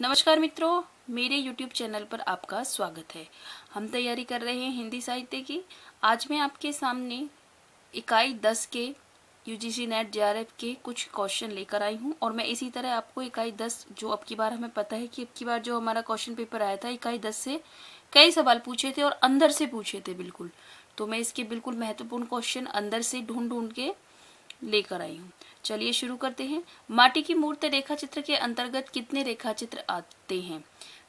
नमस्कार मित्रों, मेरे YouTube चैनल पर आपका स्वागत है। हम तैयारी कर रहे हैं हिंदी साहित्य की। आज मैं आपके सामने इकाई 10 के UGC नेट JRF के कुछ क्वेश्चन लेकर आई हूं और मैं इसी तरह आपको इकाई 10 जो अब की बार हमें पता है कि अब की बार जो हमारा क्वेश्चन पेपर आया था इकाई 10 से कई सवाल पूछे थे और अंदर से पूछे थे बिल्कुल। तो मैं इसके बिल्कुल महत्वपूर्ण क्वेश्चन अंदर से ढूंढ के लेकर आई हूँ। चलिए शुरू करते हैं। माटी की मूर्त रेखा चित्र के अंतर्गत कितने रेखा चित्र आते हैं?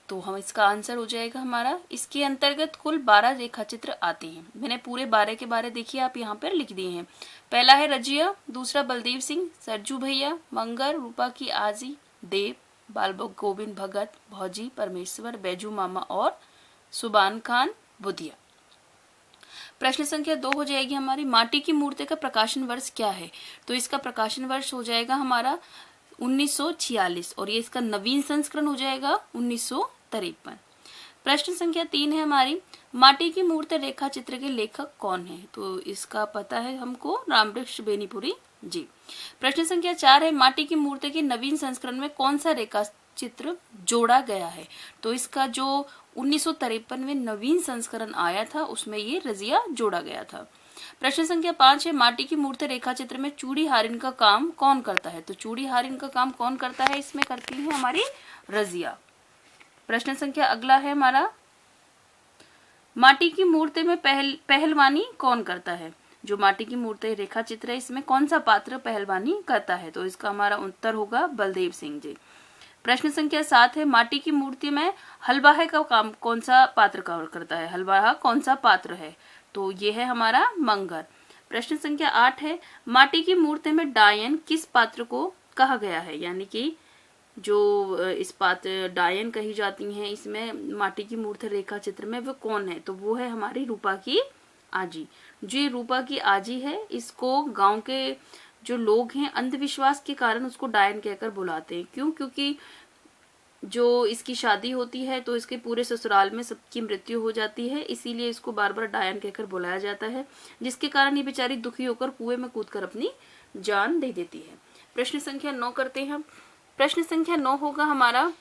तो हम इसका आंसर हो जाएगा हमारा, इसके अंतर्गत कुल 12 रेखा चित्र आते हैं। मैंने पूरे 12 के बारे देखिए आप यहाँ पर लिख दिए हैं। पहला है रजिया, दूसरा बलदेव सिंह, सरजू भैया, मंगर, रूपा की आजी, देव, बाल गोविंद भगत, भौजी, परमेश्वर, बैजू मामा और सुबान खान बुधिया। प्रश्न संख्या 2 हो जाएगी हमारी, माटी की मूर्ति का प्रकाशन वर्ष क्या है? तो इसका प्रकाशन वर्ष हो जाएगा हमारा 1946 और ये इसका नवीन संस्करण हो जाएगा 1953। प्रश्न संख्या 3 है हमारी, माटी की मूर्ति रेखा चित्र के लेखक कौन है? तो इसका पता है हमको, रामवृक्ष बेनीपुरी जी। प्रश्न संख्या 4 है, माटी की मूर्ति के नवीन संस्करण में कौन सा रेखा चित्र जोड़ा गया है? तो इसका जो 1953 में नवीन संस्करण आया था उसमें ये रजिया जोड़ा गया था। प्रश्न संख्या 5 है, माटी की मूर्ति रेखा चित्र में चूड़ी हारिन का काम कौन करता है? तो चूड़ी हारिन का काम कौन करता है? इसमें करती है हमारी रजिया। प्रश्न संख्या अगला है हमारा, माटी की मूर्ति में पहलवानी कौन करता है? जो माटी की मूर्ति रेखा चित्र है इसमें कौन सा पात्र पहलवानी करता है? तो इसका हमारा उत्तर होगा बलदेव सिंह जी। प्रश्न संख्या 7 है, माटी की मूर्ति में हलवाहे का काम कौन सा पात्र करता है? हलवाहा कौन सा पात्र है? तो ये है हमारा मंगर। प्रश्न संख्या 8 है, माटी की मूर्ति में डायन किस पात्र को कहा गया है? यानी कि जो इस पात्र डायन कही जाती हैं इसमें माटी की मूर्ति रेखा चित्र में वो कौन है? तो वो है हमारी रूपा की आजी। जो ये रूपा की आजी है इसको गांव के जो लोग हैं अंधविश्वास के कारण उसको डायन कहकर बुलाते हैं। क्यों? क्योंकि जो इसकी शादी होती है तो इसके पूरे ससुराल में सबकी मृत्यु हो जाती है, इसीलिए इसको बार बार डायन कहकर बुलाया जाता है, जिसके कारण ये बेचारी दुखी होकर कुएं में कूदकर अपनी जान दे देती है। प्रश्न संख्या 9 करते हैं। प्रश्न संख्या 9 होगा हमारा,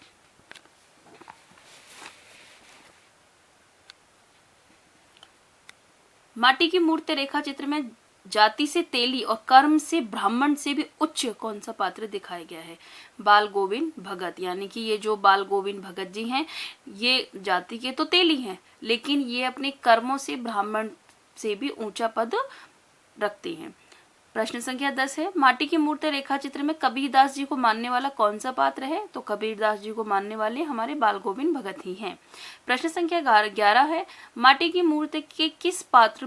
माटी की मूर्ति रेखा चित्र में जाति से तेली और कर्म से ब्राह्मण से भी उच्च कौन सा पात्र दिखाया गया है? बाल गोविंद भगत। यानी कि ये जो बाल गोविंद भगत जी हैं ये जाति के तो तेली हैं लेकिन ये अपने कर्मों से ब्राह्मण से भी ऊंचा पद रखते हैं। प्रश्न संख्या 10 है, माटी की मूर्ति रेखा चित्र में कबीरदास जी को मानने वाला कौन सा पात्र है? तो कबीरदास जी को मानने वाले हमारे बाल गोविंद भगत ही हैं। प्रश्न संख्या 11 है, माटी की मूर्ति के किस पात्र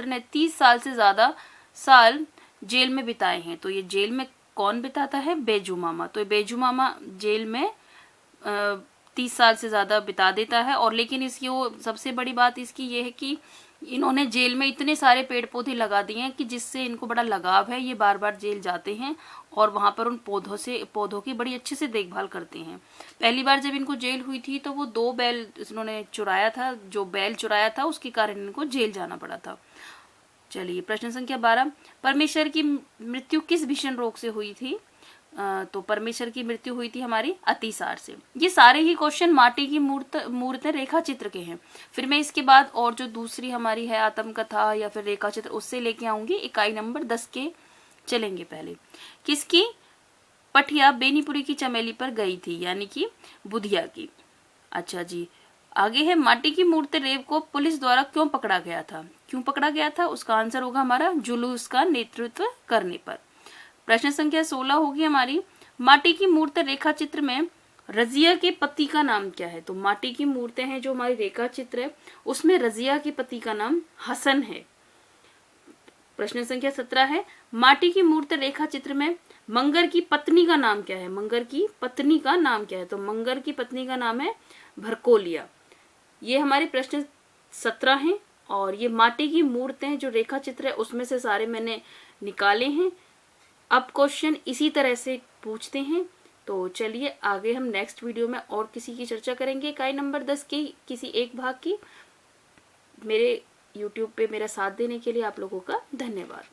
ने 30 साल से ज्यादा साल जेल में बिताए हैं? तो ये जेल में कौन बिताता है? बैजू मामा। तो बैजू मामा जेल में 30 साल से ज्यादा बिता देता है। और लेकिन इसकी वो सबसे बड़ी बात इसकी ये है कि इन्होंने जेल में इतने सारे पेड़ पौधे लगा दिए हैं कि जिससे इनको बड़ा लगाव है। ये बार बार जेल जाते हैं और वहां पर उन पौधों की बड़ी अच्छे से देखभाल करते हैं। पहली बार जब इनको जेल हुई थी तो वो 2 बैल इन्होंने चुराया था, जो बैल चुराया था उसके कारण इनको जेल जाना पड़ा था। चलिए प्रश्न संख्या 12, परमेश्वर की मृत्यु किस भीषण रोग से हुई थी? तो परमेश्वर की मृत्यु हुई थी हमारी अतिसार से। ये सारे ही क्वेश्चन माटी की मूर्ति रेखा चित्र के हैं। फिर मैं इसके बाद और जो दूसरी हमारी है आत्मकथा या फिर रेखा चित्र उससे लेके आऊंगी। इकाई नंबर 10 के चलेंगे। पहले किसकी पठिया बेनीपुरी की चमेली पर गई थी? यानी कि बुधिया की। अच्छा जी, आगे है, माटी की मूर्ति रेव को पुलिस द्वारा क्यों पकड़ा गया था? क्यों पकड़ा गया था? उसका आंसर होगा हमारा जुलूस का नेतृत्व करने पर। प्रश्न संख्या 16 होगी हमारी, माटी की मूर्ति रेखा चित्र में रजिया के पति का नाम क्या है? तो माटी की मूर्ति है जो हमारी रेखा चित्र है उसमें रजिया के पति का नाम हसन है। प्रश्न संख्या 17 है, माटी की मूर्ति रेखा चित्र में मंगर की पत्नी का नाम क्या है? मंगर की पत्नी का नाम क्या है? तो मंगर की पत्नी का नाम है भरकोलिया। ये हमारे प्रश्न 17 हैं और ये माटी की मूर्ति है जो रेखा चित्र है उसमें से सारे मैंने निकाले हैं। अब क्वेश्चन इसी तरह से पूछते हैं। तो चलिए आगे हम नेक्स्ट वीडियो में और किसी की चर्चा करेंगे इकाई नंबर 10 की किसी एक भाग की। मेरे YouTube पे मेरा साथ देने के लिए आप लोगों का धन्यवाद।